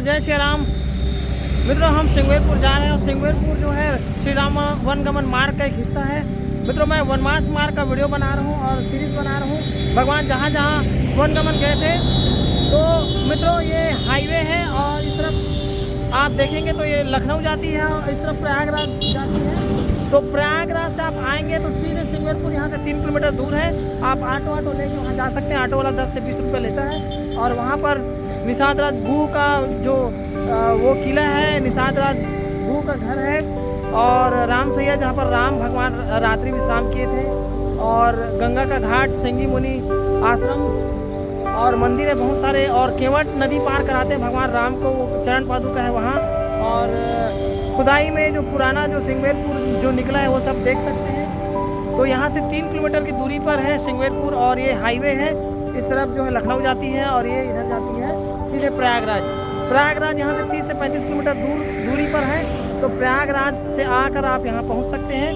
जय श्री राम। मित्रों, हम सिंगवेरपुर जा रहे हैं और सिंगवेरपुर जो है श्री राम वनगमन मार्ग का एक हिस्सा है। मित्रों, मैं वनवास मार्ग का वीडियो बना रहा हूँ और सीरीज बना रहा हूँ। भगवान जहाँ जहाँ वनगमन गए थे, तो मित्रों ये हाईवे है और इस तरफ आप देखेंगे तो ये लखनऊ जाती है और इस तरफ प्रयागराज जाती है। तो प्रयागराज से आप आएंगे तो सीधे सिंगवेरपुर यहाँ से 3 किलोमीटर दूर है। आप ऑटो लेके वहाँ जा सकते हैं। ऑटो वाला 10 से 20 रुपये लेता है और वहाँ पर निषाद राज गुह का जो वो किला है, निषाद राज गुह का घर है और राम सैया जहाँ पर राम भगवान रात्रि विश्राम किए थे, और गंगा का घाट, सिंगी मुनि आश्रम और मंदिर है बहुत सारे, और केवट नदी पार कराते हैं भगवान राम को, वो चरण पादुका है वहाँ। और खुदाई में जो पुराना जो सिंगवेरपुर जो निकला है वो सब देख सकते हैं। तो यहाँ से 3 किलोमीटर की दूरी पर है सिंगवेरपुर और ये हाईवे है। इस तरफ जो है लखनऊ जाती है और ये इधर जाती है सीधे प्रयागराज। प्रयागराज यहाँ से 30 से 35 किलोमीटर दूरी पर है। तो प्रयागराज से आकर आप यहाँ पहुँच सकते हैं।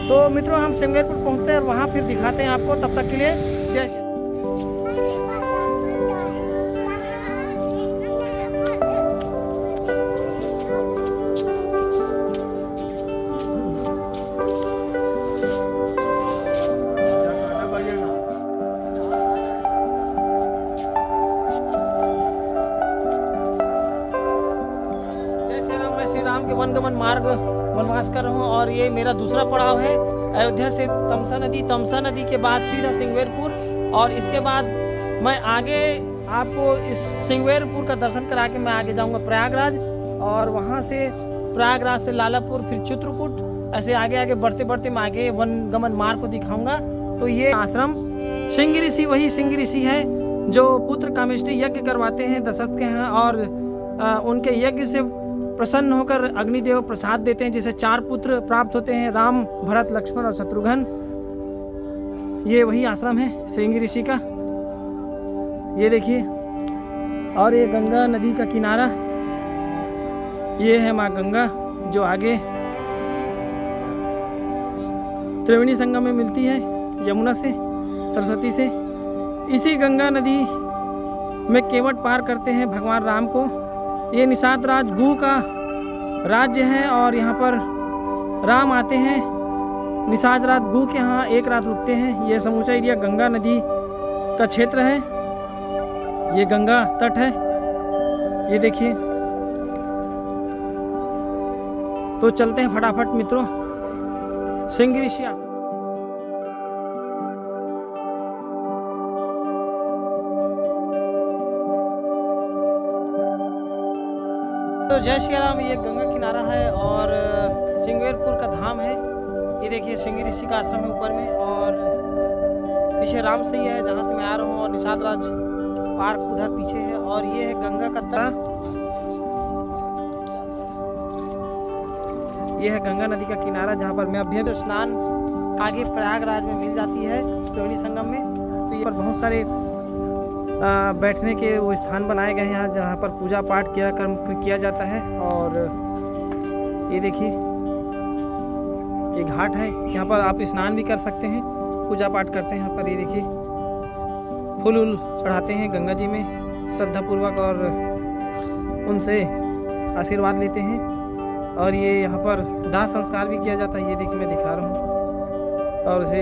तो मित्रों, हम सिंगवेरपुर पहुँचते हैं और वहाँ फिर दिखाते हैं आपको। तब तक के लिए जय श्री। राम के वनगमन मार्ग वनवास कर रहा हूँ और ये मेरा दूसरा पड़ाव है। अयोध्या से तमसा नदी के बाद सीधा सिंगवेरपुर, और इसके बाद मैं आगे आपको इस सिंगवेरपुर का दर्शन करा के मैं आगे जाऊँगा प्रयागराज, और वहाँ से प्रयागराज से लालापुर, फिर चित्रकूट, ऐसे आगे आगे बढ़ते बढ़ते मैं आगे वनगमन मार्ग को दिखाऊंगा। तो ये आश्रम सिंगी ऋषि वही सिंगी ऋषि है जो पुत्र कामेष्टि यज्ञ करवाते हैं दशरथ के यहाँ, और उनके यज्ञ से प्रसन्न होकर अग्निदेव प्रसाद देते हैं, जिसे 4 पुत्र प्राप्त होते हैं, राम, भरत, लक्ष्मण और शत्रुघ्न। ये वही आश्रम है सिंगी ऋषि का। ये देखिए, और ये गंगा नदी का किनारा, ये है माँ गंगा जो आगे त्रिवेणी संगम में मिलती है यमुना से, सरस्वती से। इसी गंगा नदी में केवट पार करते हैं भगवान राम को। ये निषाद राज गुह का राज्य है और यहाँ पर राम आते हैं। निषाद राज गुह के यहाँ एक रात रुकते हैं। ये समूचा एरिया गंगा नदी का क्षेत्र है। ये गंगा तट है, ये देखिए। तो चलते हैं फटाफट मित्रों सिंगी ऋषि आश्रम। तो जय श्री राम। ये गंगा किनारा है और सिंगवेरपुर का धाम है। ये देखिए सिंगी ऋषि का आश्रम है ऊपर में, और पीछे राम सैया है जहाँ से मैं आ रहा हूँ, और निषाद राज पार्क उधर पीछे है, और ये है गंगा का तट। ये है गंगा नदी का किनारा जहाँ पर मैं अभी स्नान आगे प्रयागराज में मिल जाती है त्रिवेणी संगम में। तो यहाँ पर बहुत सारे बैठने के वो स्थान बनाए गए हैं यहाँ, जहाँ पर पूजा पाठ किया जाता है। और ये देखिए, ये घाट है, यहाँ पर आप स्नान भी कर सकते हैं, पूजा पाठ करते हैं यहाँ पर। ये देखिए, फूल चढ़ाते हैं गंगा जी में श्रद्धापूर्वक और उनसे आशीर्वाद लेते हैं। और ये यहाँ पर दाह संस्कार भी किया जाता है। ये देखिए मैं दिखा रहा हूँ, और इसे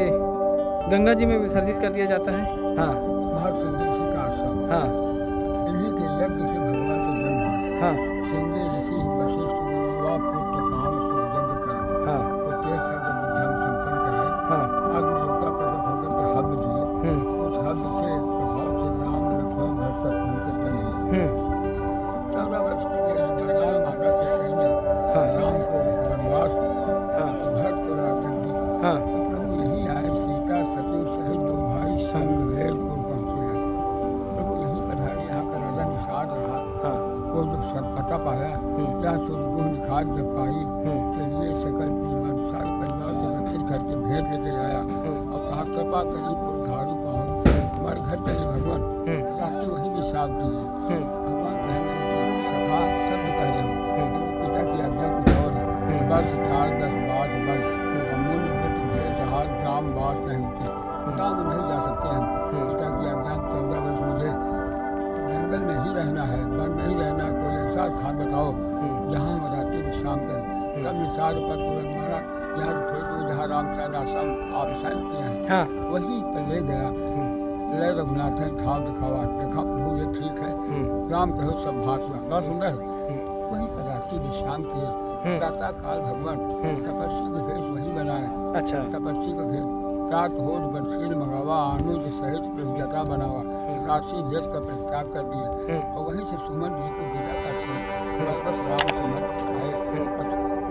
गंगा जी में विसर्जित कर दिया जाता है। हाँ हाँ इन्हीं के यज्ञ से भगवान का जन्म हुआ। हाँ सिंगी ऋषि वशिष्ठ युवा पुत्र काम से यज्ञ कराए। हाँ तो 13 साल का बुद्धिमान संपन्न कराए। हाँ अग्नि देवता प्रकट होकर के हव्य दिए। उस हव्य से प्रभाव से राम, लक्ष्मण, भरत का खून के तन लिए। 14 वर्ष के बरगाल माता के कहने राम को वनवास भक्त और आज्ञा दी। तो प्रभु यही आए, सीता सती सहित 2 भाई संग रेलपुर पहुंचे हैं। प्रभु यही पधारे। यहाँ का राजा निषाद रहा। वो जब सरपटा पाया, क्या सुरगुह निखात जब पाई, के लिए सकल पीवन सारे परिवार से रक्षित करके भेंट लेके आया और कहा कृपा करी उधारू पाऊँ, हमारे घर चले भगवान। रात्रि वही निषाद दिए। भगवान कहने सभा शब्द पहले पिता की आज्ञा कुछ और है। वर्ष 4, 10, 12 वर्ष अमूल्य व्रत भेद जहाज ग्राम बास नहीं थे। गाँव में नहीं जा सकते हैं। पिता की आज्ञा 14 वर्ष मुझे जंगल में ही रहना है, वन में ही रहना, कोई ऐसा जहाँ हम रात्रि विश्राम करें। तब निसार पर मारा यहाँ रुके तो जहाँ रामचंद्र आश्रम आप शायद किए हैं, हाँ। वहीं पर ले गया। ले रघुनाथ ठाव दिखावा, देखा प्रभु ये ठीक है, राम कहो सब भाषा बहुत सुंदर है। वहीं पर रात्रि विश्राम किए। प्रातः काल भगवान तपस्वी को भेष वही बनाए। अच्छा। तपस्वी को भेष प्रात होज बरसील मंगावा, अनुज सहित प्रभुजता बनावा। राशि भेद का प्रस्ताव कर दिए और वहीं से सुमन जी को विदा करते हैं। बस राम सुमन आए,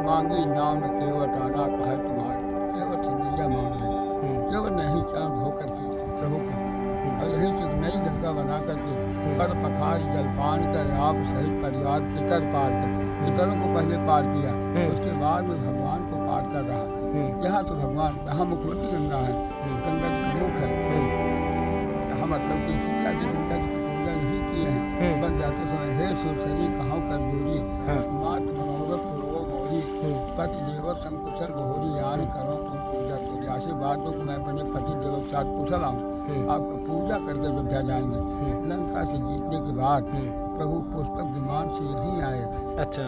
मांगी नाम न केवट आना कहे तुम्हारे, केवट नैया मांग ले, केवट नहीं चांद होकर के प्रभु का। और यहीं से नई गंगा बना करके पर पखार जलपान कर आप सहित परिवार पितर पार कर, पितरों को पहले पार किया, उसके बाद में भगवान को पार कर रहा। यहाँ तो भगवान यहाँ मुखवती गंगा है, गंगा जी का मुख है। यहाँ मतलब कि सीता जी गंगा जी की पूजा नहीं किए हैं। बन जाते समय हे सुरसरी कहाँ कर दूरी, मात मनोरथ पूर्वो मोरी, पति देव संकुशल घोरी, आन करो तुम पूजा तेरी। आशीर्वाद दो मैं अपने पति देव साथ कुशल आऊँ, आपका पूजा करके अयोध्या जाएंगे। लंका से जीतने के बाद प्रभु पुष्पक विमान से यहीं आए। अच्छा।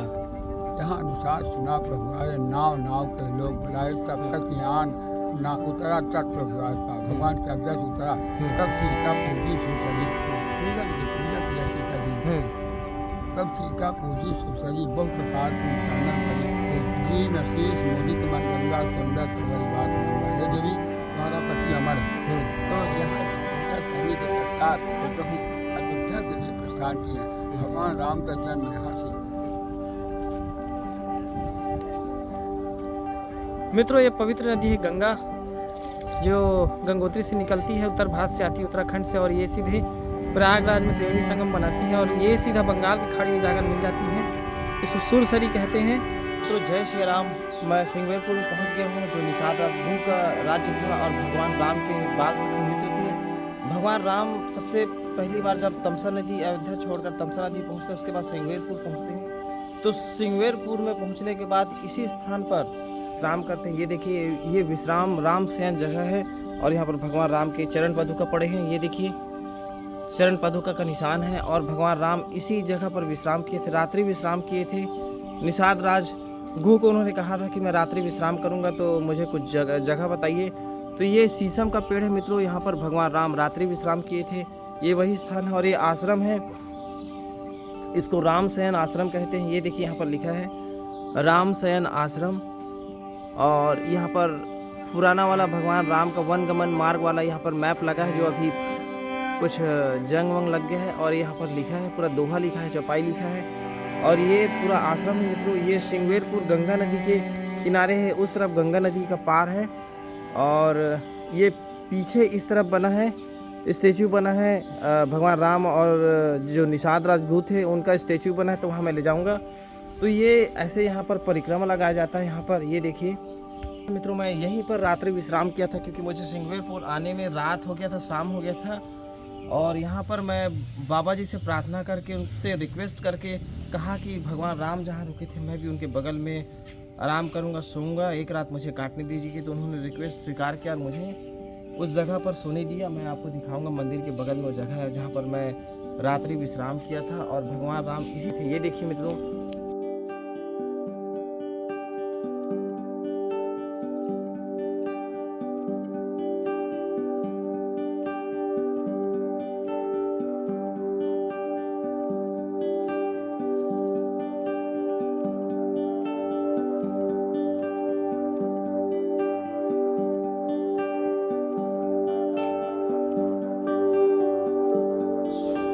यहाँ अनुसार सुना प्रभु आए, नाव नाव के लोग बुलाए, तब तक यान ना उतरा तट प्रभु आए का। भगवान के अध्यक्ष उतरा, तब सीता पूजी सुसरी, पूजन की पूजा किया सीता जी। तब सीता पूजी सुसरी, बहुत प्रकार की चानन करी, दीन शीश मोदित मन गंगा सुंदर तुम्हारी बात गंगा। हे देवी तुम्हारा पति अमर है। तो यहाँ से पूजा करने के पश्चात प्रभु अयोध्या के लिए प्रस्थान किया। भगवान राम का जन्म यहाँ से। मित्रों, ये पवित्र नदी है गंगा, जो गंगोत्री से निकलती है, उत्तर भारत से आती है उत्तराखंड से, और ये सीधे प्रयागराज में त्रिवेणी संगम बनाती है और ये सीधा बंगाल की खाड़ी में जाकर मिल जाती है। इसको सुरसरी कहते हैं। तो जय श्री राम। मैं सिंगवेरपुर में पहुंच गया हूँ, जो निषाद राजगुरु का राज्य था और भगवान राम के बाल सखी मित्र थे। भगवान राम सबसे पहली बार जब तमसा नदी अयोध्या छोड़कर तमसा नदी पहुँचते हैं, उसके बाद सिंगवेरपुर पहुँचते हैं। तो सिंगवेरपुर में पहुँचने के बाद इसी स्थान पर विश्राम करते हैं। ये देखिए, ये विश्राम राम शयन जगह है और यहाँ पर भगवान राम के चरण पादुका पड़े हैं। ये देखिए चरण पादुका का निशान है और भगवान राम इसी जगह पर विश्राम किए थे, रात्रि विश्राम किए थे। निषाद राज गुरु को उन्होंने कहा था कि मैं रात्रि विश्राम करूंगा, तो मुझे कुछ जगह बताइए। तो ये शीशम का पेड़ है मित्रों, यहाँ पर भगवान राम रात्रि विश्राम किए थे। ये वही स्थान है और ये आश्रम है, इसको राम शयन आश्रम कहते हैं। ये देखिए यहाँ पर लिखा है राम शयन आश्रम। और यहाँ पर पुराना वाला भगवान राम का वनगमन मार्ग वाला यहाँ पर मैप लगा है, जो अभी कुछ जंग वंग लग गया है। और यहाँ पर लिखा है, पूरा दोहा लिखा है, चौपाई लिखा है। और ये पूरा आश्रम है मित्रों। ये सिंगवेरपुर गंगा नदी के किनारे है, उस तरफ गंगा नदी का पार है। और ये पीछे इस तरफ बना है, स्टेचू बना है भगवान राम और जो निषाद राजगुरु थे उनका स्टेचू बना है, तो वहाँ मैं ले जाऊँगा। तो ये ऐसे यहाँ पर परिक्रमा लगाया जाता है। यहाँ पर ये देखिए मित्रों, मैं यहीं पर रात्रि विश्राम किया था, क्योंकि मुझे सिंगवेरपुर आने में रात हो गया था, शाम हो गया था। और यहाँ पर मैं बाबा जी से प्रार्थना करके, उनसे रिक्वेस्ट करके कहा कि भगवान राम जहाँ रुके थे मैं भी उनके बगल में आराम करूँगा, सोऊंगा, एक रात मुझे काटने दीजिए। तो उन्होंने रिक्वेस्ट स्वीकार किया और मुझे उस जगह पर सोने दिया। मैं आपको दिखाऊंगा, मंदिर के बगल में वो जगह है जहाँ पर मैं रात्रि विश्राम किया था और भगवान राम इसी थे। ये देखिए मित्रों,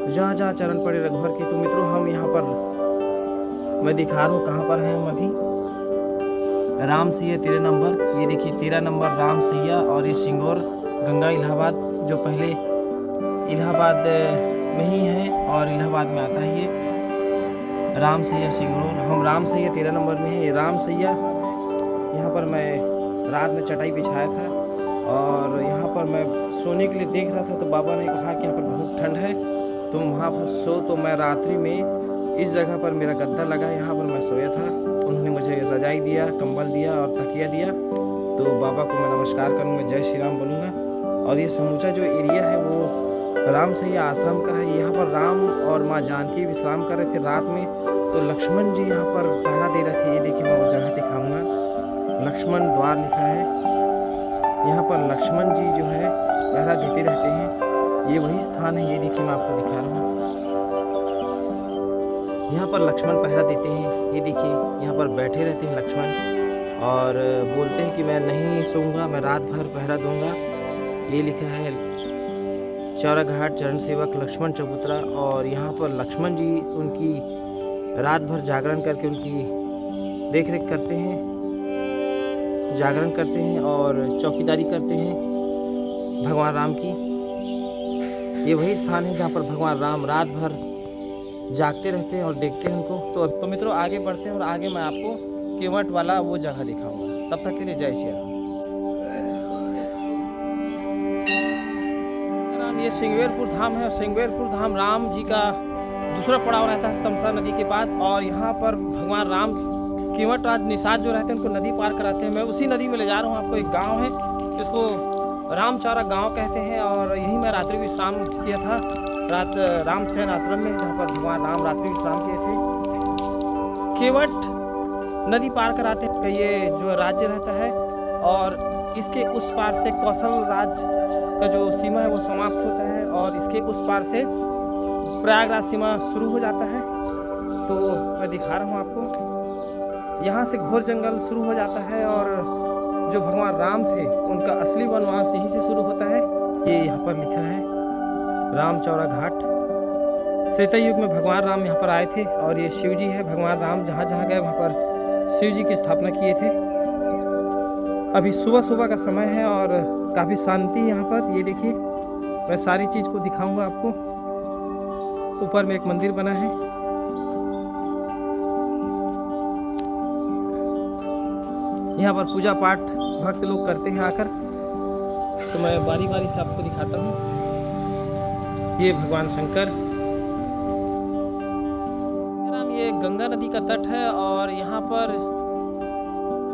जहाँ जहाँ चरण पड़े रघुवर के। तो मित्रों, हम यहाँ पर मैं दिखा रहा हूँ कहाँ पर हैं हम अभी। राम सैया 13 नंबर, ये देखिए 13 नंबर राम सैया। और ये सिंगौर गंगा इलाहाबाद, जो पहले इलाहाबाद में ही है और इलाहाबाद में आता है ये राम सैया सिंगौर। हम राम सैया 13 नंबर में है। ये राम सैया, यहाँ पर मैं रात में चटाई बिछाया था और यहाँ पर मैं सोने के लिए देख रहा था। तो बाबा ने कहा कि यहाँ पर बहुत ठंड है, तुम वहाँ पर सो। तो मैं रात्रि में इस जगह पर मेरा गद्दा लगा है, यहाँ पर मैं सोया था। उन्होंने मुझे रजाई दिया, कंबल दिया और तकिया दिया। तो बाबा को मैं नमस्कार करूँगा, जय श्री राम बोलूँगा। और ये समूचा जो एरिया है वो राम सैया आश्रम का है। यहाँ पर राम और माँ जानकी विश्राम कर रहे थे रात में। तो लक्ष्मण जी यहाँ पर पहरा दे रहे थे। ये देखिए मैं वो जगह दिखाऊंगा, लक्ष्मण द्वार लिखा है। यहाँ पर लक्ष्मण जी जो है पहरा देते रहते हैं। ये वही स्थान है, ये देखिए मैं आपको दिखा रहा हूँ। यहाँ पर लक्ष्मण पहरा देते हैं। ये देखिए यहाँ पर बैठे रहते हैं लक्ष्मण और बोलते हैं कि मैं नहीं सोऊंगा, मैं रात भर पहरा दूंगा। ये लिखा है चौरा घाट चरण सेवक लक्ष्मण चबूतरा। और यहाँ पर लक्ष्मण जी उनकी रात भर जागरण करके उनकी देख रेख करते हैं, जागरण करते हैं और चौकीदारी करते हैं भगवान राम की। ये वही स्थान है जहाँ पर भगवान राम रात भर जागते रहते हैं और देखते हैं उनको। तो मित्रों आगे बढ़ते हैं और आगे मैं आपको केवट वाला वो जगह दिखाऊंगा। तब तक के लिए जय श्री राम। ये सिंगवेरपुर धाम है और सिंगवेरपुर धाम राम जी का दूसरा पड़ाव रहता है तमसा नदी के बाद। और यहाँ पर भगवान राम केवट राज निषाद जो रहते हैं उनको नदी पार कराते हैं। मैं उसी नदी में ले जा रहा हूँ आपको। एक गांव है जिसको रामचौरा गांव कहते हैं और यहीं मैं रात्रि विश्राम किया था, रात राम सेन आश्रम में, जहाँ पर भगवान राम रात्रि विश्राम किए थे। केवट नदी पार कराते हैं कि ये जो राज्य रहता है और इसके उस पार से कौशल राज का जो सीमा है वो समाप्त होता है और इसके उस पार से प्रयागराज सीमा शुरू हो जाता है। तो मैं दिखा रहा हूँ आपको, यहाँ से घोर जंगल शुरू हो जाता है और जो भगवान राम थे उनका असली वनवास यहीं से शुरू होता है। ये यहाँ पर लिखा है रामचौरा घाट। त्रेता युग में भगवान राम यहाँ पर आए थे और ये शिव जी है। भगवान राम जहाँ जहाँ गए वहाँ पर शिव जी की स्थापना किए थे। अभी सुबह सुबह का समय है और काफ़ी शांति यहाँ पर। ये देखिए मैं सारी चीज़ को दिखाऊंगा आपको। ऊपर में एक मंदिर बना है। यहाँ पर पूजा पाठ भक्त लोग करते हैं आकर। तो मैं बारी बारी से आपको दिखाता हूँ। ये भगवान शंकर। ये गंगा नदी का तट है और यहाँ पर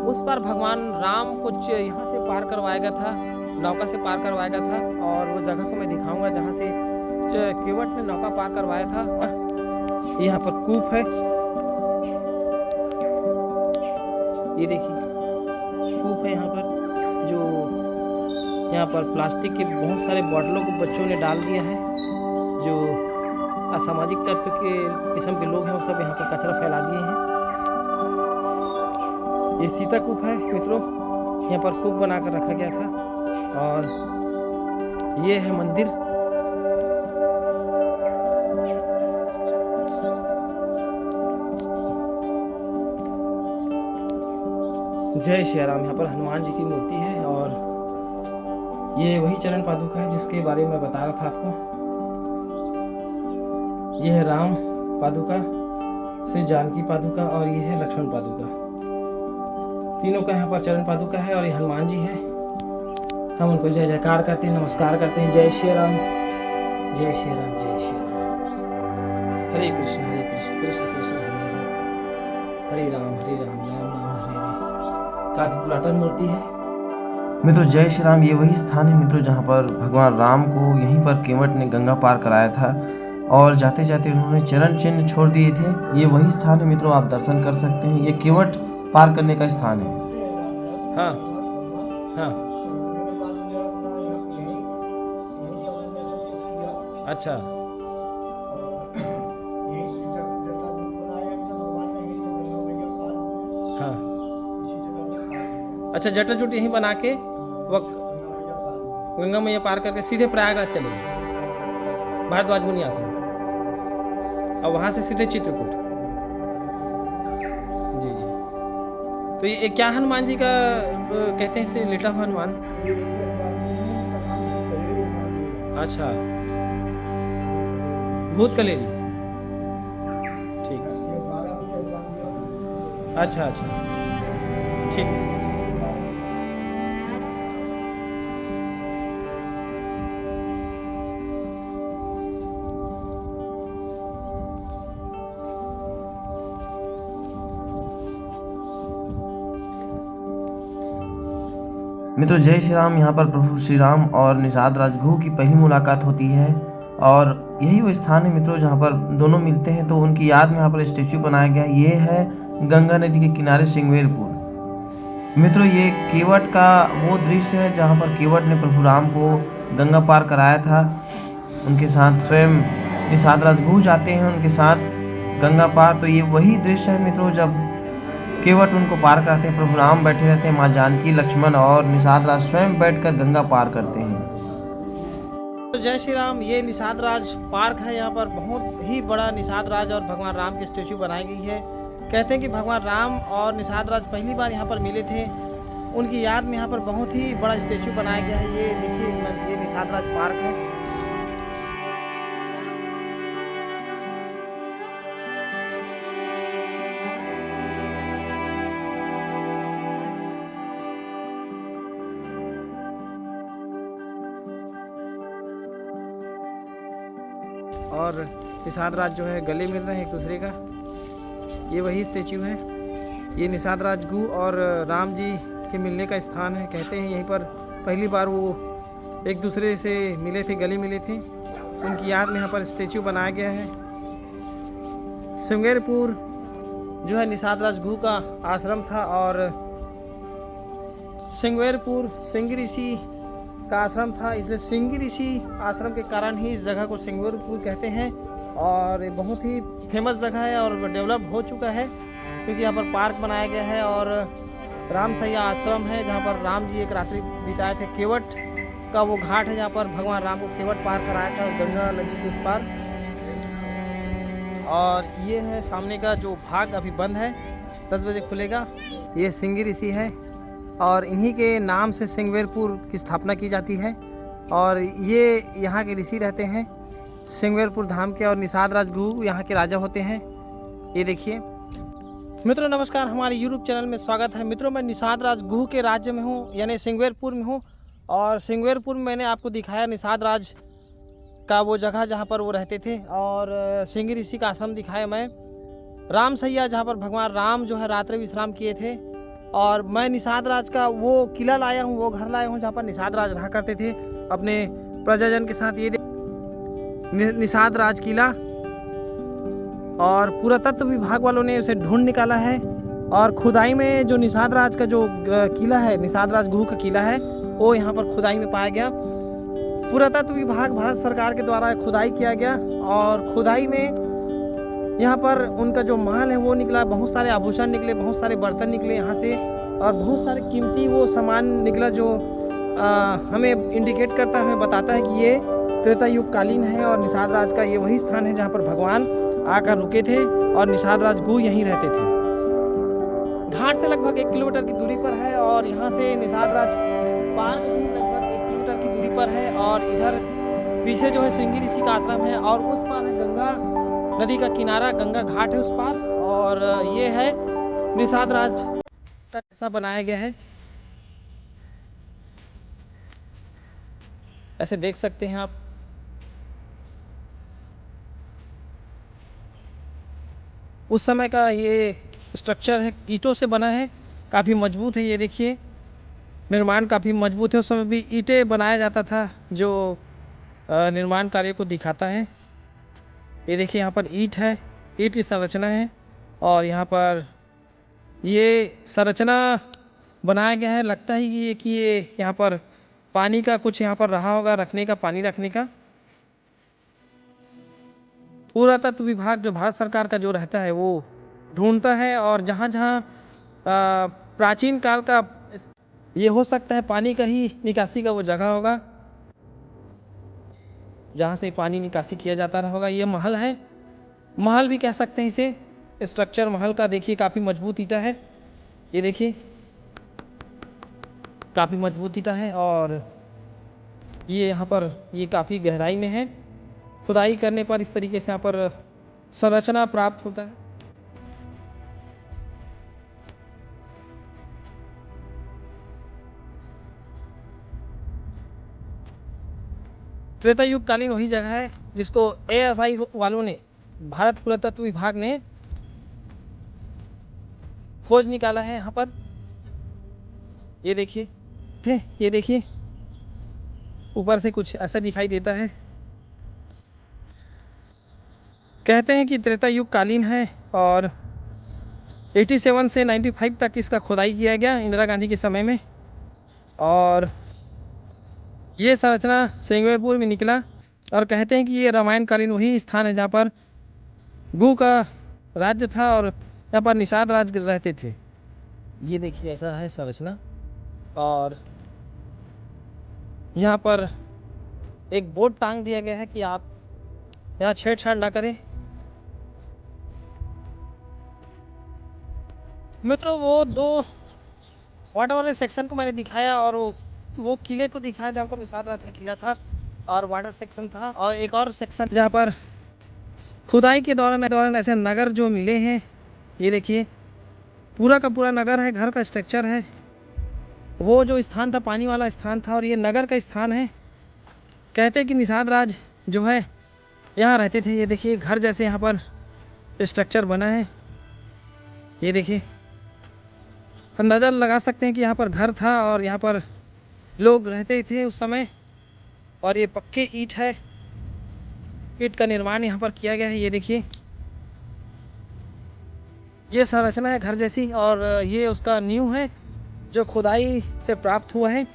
उस पार भगवान राम कुछ यहाँ से पार करवाया गया था, नौका से पार करवाया गया था। और वो जगह को मैं दिखाऊंगा जहाँ से केवट ने नौका पार करवाया था। यहाँ पर कूप है, ये देखिए कूप है यहाँ पर। जो यहाँ पर प्लास्टिक के बहुत सारे बॉटलों को बच्चों ने डाल दिया है। जो असामाजिक तत्व के किस्म के लोग हैं वो सब यहाँ पर कचरा फैला दिए हैं। ये सीता कूप है मित्रों, यहाँ पर कूप बनाकर रखा गया था। और ये है मंदिर। जय श्री राम। यहाँ पर हनुमान जी की मूर्ति है और ये वही चरण पादुका है जिसके बारे में बता रहा था आपको। ये है राम पादुका, श्री जानकी पादुका और ये है लक्ष्मण पादुका। तीनों का यहाँ पर चरण पादुका है और ये हनुमान जी है। हम उनको जय जयकार करते हैं, नमस्कार करते हैं। जय श्री राम, जय श्री राम, जय श्री राम। हरे कृष्ण कृष्ण कृष्ण हरे राम राम राम हरे हरे। काफी पुरातन मूर्ति है मित्रों। जय श्री राम। ये वही स्थान है मित्रों जहाँ पर भगवान राम को यहीं पर केवट ने गंगा पार कराया था और जाते जाते उन्होंने चरण चिन्ह छोड़ दिए थे। ये वही स्थान है मित्रों, आप दर्शन कर सकते हैं। ये केवट पार करने का स्थान है। हाँ हाँ, अच्छा हाँ, अच्छा जटाजूट यहीं बना के वो गंगा मैया पार करके सीधे प्रयागराज चले गए, भारद्वाज मुनि आश्रम, और वहाँ से सीधे चित्रकूट। जी जी। तो ये क्या हनुमान जी का कहते हैं इसे, लेटा हुआ हनुमान? अच्छा, भूत कलेरी। ठीक, अच्छा अच्छा, ठीक। मित्रों जय श्री राम। यहाँ पर प्रभु श्री राम और निषाद राजगुरु की पहली मुलाकात होती है और यही वो स्थान है मित्रों जहाँ पर दोनों मिलते हैं, तो उनकी याद में यहाँ पर स्टेचू बनाया गया है। ये है गंगा नदी के किनारे सिंगवेरपुर। मित्रों ये केवट का वो दृश्य है जहाँ पर केवट ने प्रभु राम को गंगा पार कराया था। उनके साथ स्वयं निषाद राज गुह जाते हैं उनके साथ गंगा पार। तो ये वही दृश्य है मित्रों जब केवट उनको पार कराते हैं। प्रभु राम बैठे रहते हैं, माँ जानकी, लक्ष्मण और निषाद राज स्वयं बैठकर गंगा पार करते हैं। तो जय श्री राम। ये निषाद राज पार्क है। यहाँ पर बहुत ही बड़ा निषाद राज और भगवान राम की स्टेचू बनाई गई है। कहते हैं कि भगवान राम और निषाद राज पहली बार यहाँ पर मिले थे, उनकी याद में यहाँ पर बहुत ही बड़ा स्टेचू बनाया गया है। ये देखिए, ये निषाद राज पार्क है। और निषाद राज जो है गले मिल रहे हैं एक दूसरे का। ये वही स्टेच्यू है। ये निषाद राज गुह और राम जी के मिलने का स्थान है। कहते हैं यहीं पर पहली बार वो एक दूसरे से मिले थे, गले मिले थे। उनकी याद में यहाँ पर स्टेच्यू बनाया गया है। सिंगवेरपुर जो है निषाद राज गुह का आश्रम था और सिंगवेरपुर सिंगी ऋषि का आश्रम था, इसलिए सिंगी ऋषि आश्रम के कारण ही इस जगह को सिंगवेरपुर कहते हैं। और ये बहुत ही फेमस जगह है और डेवलप हो चुका है क्योंकि यहाँ पर पार्क बनाया गया है और राम सैया आश्रम है जहाँ पर राम जी एक रात्रि बिताए थे। केवट का वो घाट है जहाँ पर भगवान राम को केवट पार कराया था गंगा नदी के उस पार। और ये है सामने का जो भाग अभी बंद है, 10 बजे खुलेगा। ये सिंगी ऋषि है और इन्हीं के नाम से सिंगवेरपुर की स्थापना की जाती है। और ये यहाँ के ऋषि रहते हैं सिंगवेरपुर धाम के और निषाद राज गुह यहाँ के राजा होते हैं। ये देखिए मित्रों, नमस्कार, हमारे यूट्यूब चैनल में स्वागत है। मित्रों, मैं निषाद राज गुह के राज्य में हूँ, यानी सिंगवेरपुर में हूँ। और सिंगवेरपुर में मैंने आपको दिखाया निषाद राज का वो जगह जहाँ पर वो रहते थे और सिंगी ऋषि का आश्रम दिखाया मैं। राम सैया जहाँ पर भगवान राम जो है रात्रि विश्राम किए थे। और मैं निषाद राज का वो किला लाया हूँ, वो घर लाया हूँ जहाँ पर निषाद राज रहा करते थे अपने प्रजाजन के साथ। ये निषाद राज किला और पुरातत्व विभाग वालों ने उसे ढूंढ निकाला है। और खुदाई में जो निषाद राज का जो किला है, निषाद राज गुह का किला है, वो यहाँ पर खुदाई में पाया गया। पुरातत्व विभाग भारत सरकार के द्वारा खुदाई किया गया और खुदाई में यहाँ पर उनका जो महल है वो निकला। बहुत सारे आभूषण निकले, बहुत सारे बर्तन निकले यहाँ से और बहुत सारे कीमती वो सामान निकला जो हमें इंडिकेट करता है, हमें बताता है कि ये त्रेता युग कालीन है। और निषाद राज का ये वही स्थान है जहाँ पर भगवान आकर रुके थे और निषाद राज गुह यहीं रहते थे। घाट से लगभग 1 किलोमीटर की दूरी पर है और यहाँ से निषाद राज पार्क भी लगभग 1 किलोमीटर की दूरी पर है। और इधर पीछे जो है सिंगी ऋषि का आश्रम है और उस पार है गंगा नदी का किनारा, गंगा घाट है उस पार। और ये है निषाद राज का ऐसा बनाया गया है, ऐसे देख सकते हैं आप। उस समय का ये स्ट्रक्चर है, ईंटों से बना है, काफ़ी मजबूत है। ये देखिए निर्माण काफ़ी मजबूत है। उस समय भी ईंटें बनाया जाता था जो निर्माण कार्य को दिखाता है। ये देखिए यहाँ पर ईंट है, ईंट की संरचना है और यहाँ पर ये संरचना बनाया गया है। लगता है कि ये यहाँ पर पानी का कुछ यहाँ पर रहा होगा, रखने का, पानी रखने का। पुरातत्व विभाग जो भारत सरकार का जो रहता है वो ढूंढता है और जहाँ जहाँ प्राचीन काल का ये हो सकता है पानी का ही निकासी का वो जगह होगा जहाँ से पानी निकासी किया जाता रहा होगा। ये महल है, महल भी कह सकते हैं इसे। स्ट्रक्चर महल का देखिए काफ़ी मजबूत ईंटा है। ये देखिए काफ़ी मजबूत ईंटा है और ये यहाँ पर ये काफ़ी गहराई में है। खुदाई करने पर इस तरीके से यहाँ पर संरचना प्राप्त होता है। त्रेता युग कालीन वही जगह है जिसको ASI वालों ने, भारत पुरातत्व विभाग ने खोज निकाला है यहाँ पर। ये देखिए ऊपर से कुछ ऐसा दिखाई देता है। कहते हैं कि त्रेता युग कालीन है और 87 से 95 तक इसका खुदाई किया गया इंदिरा गांधी के समय में। और ये संरचना सेंगवेरपुर में निकला और कहते हैं कि ये रामायणकालीन वही स्थान है जहाँ पर गू का राज्य था और यहाँ पर निषाद राज रहते थे। ये देखिए ऐसा है संरचना। और यहाँ पर एक बोर्ड टांग दिया गया है कि आप यहाँ छेड़छाड़ ना करें। मित्रों वो दो वाटर वाले सेक्शन को मैंने दिखाया और वो किले को दिखाया जहाँ पर निषाद राज का किला था और वाटर सेक्शन था, और एक और सेक्शन जहाँ पर खुदाई के दौरान ऐसे नगर जो मिले हैं। ये देखिए पूरा का पूरा नगर है, घर का स्ट्रक्चर है। वो जो स्थान था पानी वाला स्थान था और ये नगर का स्थान है। कहते हैं कि निषाद राज जो है यहाँ रहते थे। ये देखिए घर जैसे यहाँ पर स्ट्रक्चर बना है। ये देखिए अंदाज़ा लगा सकते हैं कि यहाँ पर घर था और यहाँ पर लोग रहते थे उस समय। और ये पक्के ईंट है, ईंट का निर्माण यहाँ पर किया गया है। ये देखिए ये संरचना है घर जैसी और ये उसका नींव है जो खुदाई से प्राप्त हुआ है।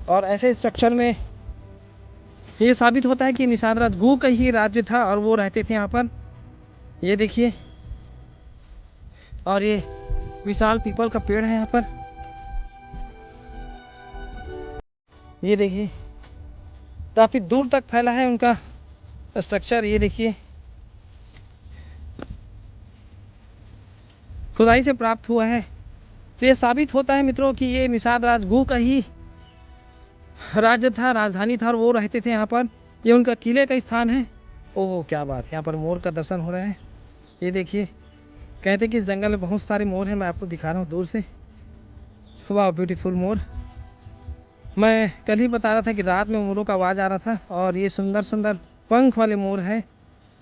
और ऐसे स्ट्रक्चर में ये साबित होता है कि निषाद राज गू का ही राज्य था और वो रहते थे यहाँ पर। ये देखिए और ये विशाल पीपल का पेड़ है यहाँ पर। ये देखिए काफ़ी दूर तक फैला है उनका स्ट्रक्चर। ये देखिए खुदाई से प्राप्त हुआ है। तो ये साबित होता है मित्रों कि ये निषाद राज गू का ही राज्य था, राजधानी था और वो रहते थे यहाँ पर। ये उनका किले का स्थान है। ओह क्या बात है, यहाँ पर मोर का दर्शन हो रहा है। ये देखिए कहते हैं कि इस जंगल में बहुत सारे मोर हैं। मैं आपको दिखा रहा हूँ दूर से। वाह ब्यूटीफुल मोर। मैं कल ही बता रहा था कि रात में मोरों का आवाज़ आ रहा था और ये सुंदर सुंदर पंख वाले मोर है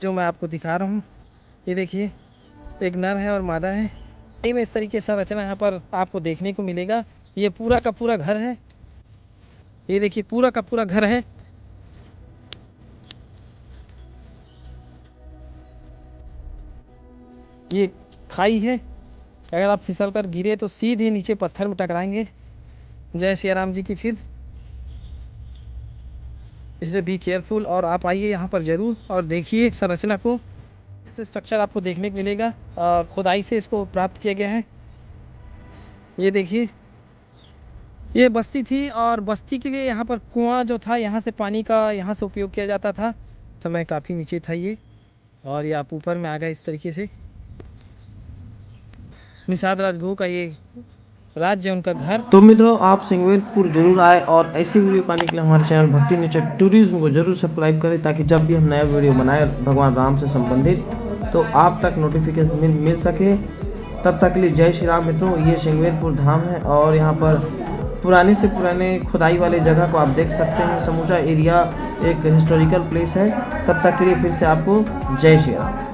जो मैं आपको दिखा रहा हूँ। ये देखिए एक नर है और मादा है। में इस तरीके से रचना यहाँ पर आपको देखने को मिलेगा। ये पूरा का पूरा घर है। ये देखिए पूरा का पूरा घर है। ये खाई है, अगर आप फिसल कर गिरे तो सीधे नीचे पत्थर में टकराएंगे। जय श्री राम जी की फिर, इसलिए बी केयरफुल। और आप आइए यहाँ पर ज़रूर और देखिए संरचना को। ऐसे स्ट्रक्चर आपको देखने को मिलेगा और खुदाई से इसको प्राप्त किया गया है। ये देखिए ये बस्ती थी और बस्ती के लिए यहाँ पर कुआं जो था, यहाँ से पानी का यहाँ से उपयोग किया जाता था। समय काफ़ी नीचे था ये और ये आप ऊपर में आ गए इस तरीके से। निषाद राज गू का ये राज्य उनका घर। तो मित्रों आप सेंगवेरपुर जरूर आए और ऐसी वीडियो पाने के लिए हमारे चैनल भक्ति नेचर टूरिज्म को जरूर सब्सक्राइब करें, ताकि जब भी हम नया वीडियो बनाए भगवान राम से संबंधित तो आप तक नोटिफिकेशन मिल सके। तब तक के लिए जय श्री राम। मित्रों ये सेंगवेरपुर धाम है और यहाँ पर पुराने से पुराने खुदाई वाले जगह को आप देख सकते हैं। समूचा एरिया एक हिस्टोरिकल प्लेस है। तब तक के लिए फिर से आपको जय श्री राम।